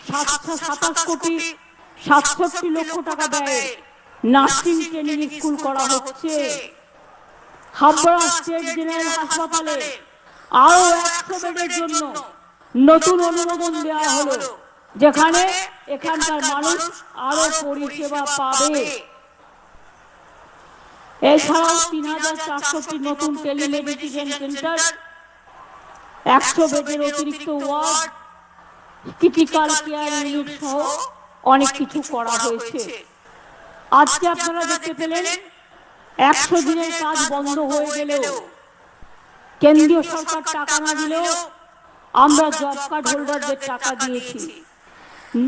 727 কোটি 67 লক্ষ টাকা ব্যয়ে নার্সিং ট্রেনিং স্কুল করা হচ্ছে। হাবড়া স্টেট জেনারেল হাসপাতালে আরো 100 বেডের জন্য নতুন অনুমোদন দেওয়া হলো, যেখানে এখানকার মানুষ আরো পরিষেবা পাবে। এছাড়াও 3400টি নতুন টেলিমেডিসিন সেন্টার, 100 বেডের অতিরিক্ত ওয়ার্ড, ক্রিটিক্যাল কেয়ার ইউনিট সহ অনেক কিছু করা হয়েছে। আজকে আপনারা দেখতে পেলেন 100 দিনের কাজ বন্ধ হয়ে গেলেও, কেন্দ্রীয় সরকার টাকা না দিলেও আমরা জব কার্ড হোল্ডারদের টাকা দিয়েছি।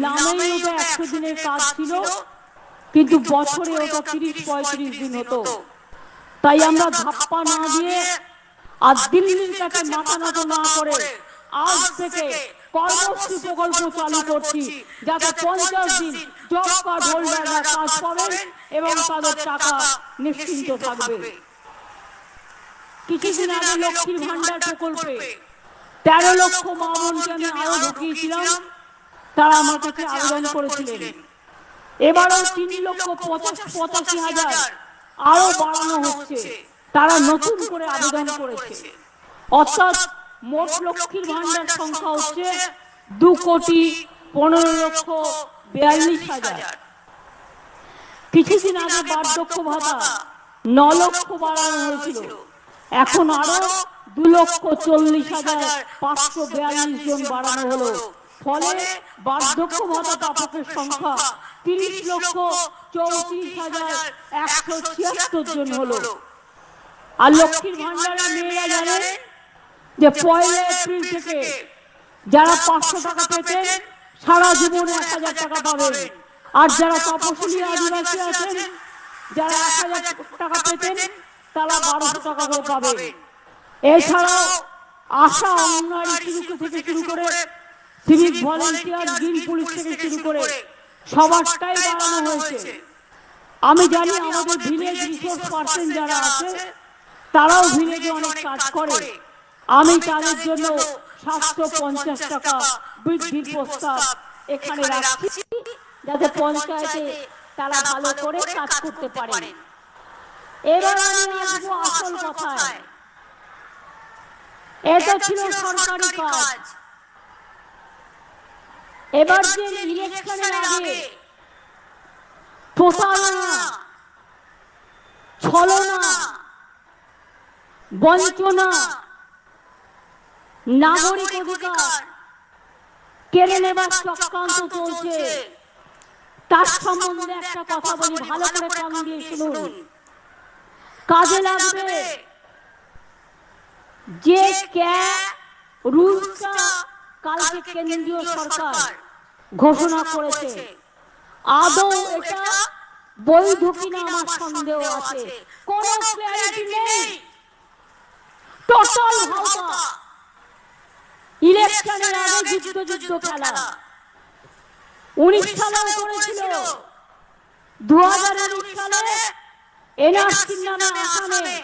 নামেই ওটা 100 দিনের কাজ ছিল, কিন্তু বছরে ওটা 30-35 দিন হতো। তাই আমরা ধাপ্পা না দিয়ে আর দিল্লির কাছে মাথা নত না করে আজ থেকে কর্মশ্রী প্রকল্প চালু করছি, যাতে 50 দিন জব কার্ড হোল্ডাররা কাজ পাবেন এবং তাদের টাকা নিশ্চিন্ত থাকবে। কিছুদিন আগে লক্ষ্মীর ভান্ডার প্রকল্পে 13 লক্ষ মা বোনকে আমি আরো ঢুকিয়েছিলাম, তারা আমার কাছে আবেদন করেছিলেন। এবারও 3,85,000 আরো বাড়ানো হচ্ছে, তারা নতুন করে আবেদন করেছে। অর্থাৎ মোট লক্ষ্মীর ভান্ডার সংখ্যা হচ্ছে 2,15,42,000। কিছুদিন আগে বার্ধক্য ভাতা 9 লক্ষ বাড়ানো হয়েছিল, এখন আরো 2,40,542 জন বাড়ানো হলো। ফলে বার্ধক্য ভাতা প্রাপকের সংখ্যা 30,34,176 জন হলো। আর লক্ষ্মীর ভান্ডারের মেয়েরা জানেন যে 1 এপ্রিল থেকে যারা 500 টাকা পেতেন সারা জীবনে 1000 টাকা পাবেন, আর যারা তপশিলি আদিবাসী আছেন যারা 1000 টাকা পেতেন তারা 1200 টাকা করে পাবেন। এছাড়াও আশা অঙ্গনওয়াড়ি থেকে শুরু করে সিভিক ভলেন্টিয়ার, গ্রিন পুলিশ থেকে শুরু করে সবারটাই বাড়ানো হয়েছে। আমি জানি আমাদের ভিলেজ রিসোর্স পার্সন যারা আছে তারাও ভিলেজে অনেক কাজ করে। আমি তাদের জন্য 750 টাকা বৃদ্ধির প্রস্তাব এখানে রাখছি, যাতে পঞ্চায়েতে তারা ভালো করে কাজ করতে পারে। এবার আমি আসবো আসল কথায়। এটা ছিল সরকারি কাজ। এবার যে ইলেকশনের আগে প্রতারণা, ছলনা, বঞ্চনা, নাগরিক অধিকার কেড়ে নেবার চক্রান্ত চলছে, তার সম্বন্ধে একটা কথা বলি, ভালো করে কান দিয়ে শুনুন। কাজে লাগবে যে রুলসটা কালকে কেন্দ্রীয় সরকার ঘোষণা করেছে, আদৌ এটা বৈধ কিনা আমার সন্দেহ আছে। কোনো ক্ল্যারিটি নেই, টোটাল হাওয়া। ইলেকশনের আগে যুদ্ধ খেলা 19 সালেও করেছিল, 2019 সালে এনআরসি নামে আসামে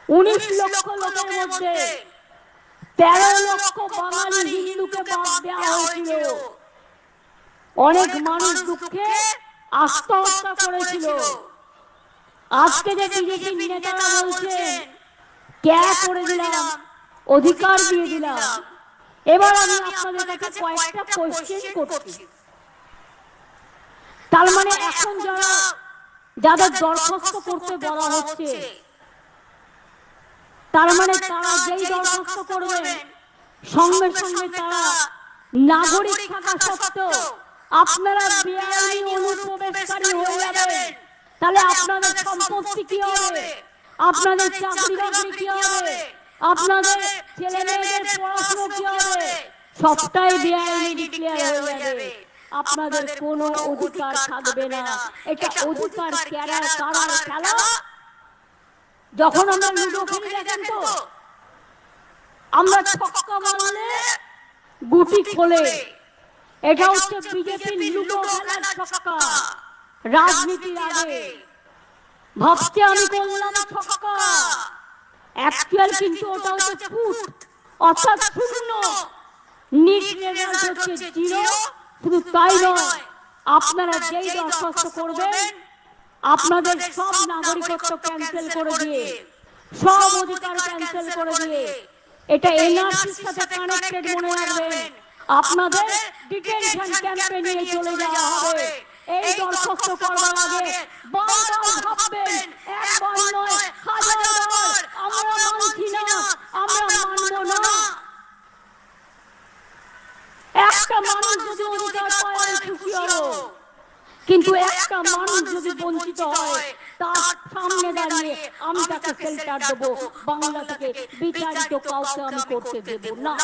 19 লক্ষ লোকের মধ্যে 13 লক্ষ বাঙালি হিন্দুকে বাদ দেওয়া হয়েছিল। অনেক মানুষ দুঃখে আত্মহত্যা করেছিল। আজকে যে বিজেপি নেতারা বলছেন ক্যা করে দিলাম, অধিকার দিয়ে দিলাম, এবার আমি আপনাদের কাছে কয়েকটা কোশ্চেন করছি। তার মানে এখন যাদের দরখাস্ত করতে বলা হচ্ছে, তার মানে তারা যেই দরখাস্ত করবেন সঙ্গে সঙ্গে তারা নাগরিক থাকা সত্ত্বেও আপনারা বেআইনি অনুপ্রবেশকারী হয়ে যাবেন। তাহলে আপনাদের সম্পত্তি কি হবে, আপনাদের চাকরি বাকরি কি হবে, আপনাদের ছেলে মেয়েদের পড়াশোনা কি হবে, সবটাই বেআইনি ডিক্লেয়ার হয়ে যাবে। আপনাদের কোনো অধিকার থাকবে না। এটা অধিকার কারার খেলা। যখন আমরা লুডো খেলি দেখেন তো, আমরা ছক্কা মারলে গুটি খোলে। এটা হচ্ছে বিজেপির লুডো খেলার ছক্কা। রাজনীতির আগে ভাবতে আমি করলাম ছক্কা, অ্যাকচুয়াল কিন্তু ওটা হচ্ছে ফুট, অর্থাৎ শূন্য। নিট রেজাল্ট হচ্ছে জিরো। শুধু তাই নয়, আপনারা যেই দরখাস্ত করবেন আপনাদের সব নাগরিকত্ব ক্যান্সেল করে দিয়ে, সব অধিকার ক্যান্সেল করে দিয়ে, এটা এনআরসির সাথে কানেক্টেড মনে রাখবেন, আপনাদের ডিটেনশন ক্যাম্পে নিয়ে চলে যাওয়া হবে। এই দরখাস্ত করবার আগে বারবার ভাববেন, একবার নয় হাজারবার, আমরা মানছি না, আমরা মানব না। একটা মানুষ যদি অধিকার পায় আমি খুশি হব, কিন্তু একটা মানুষ যদি বঞ্চিত হয় তার সামনে দাঁড়িয়ে আমি তাকে শেল্টার দেবো। বাংলা থেকে বিচারিত কাউকে আমি করতে দেব না।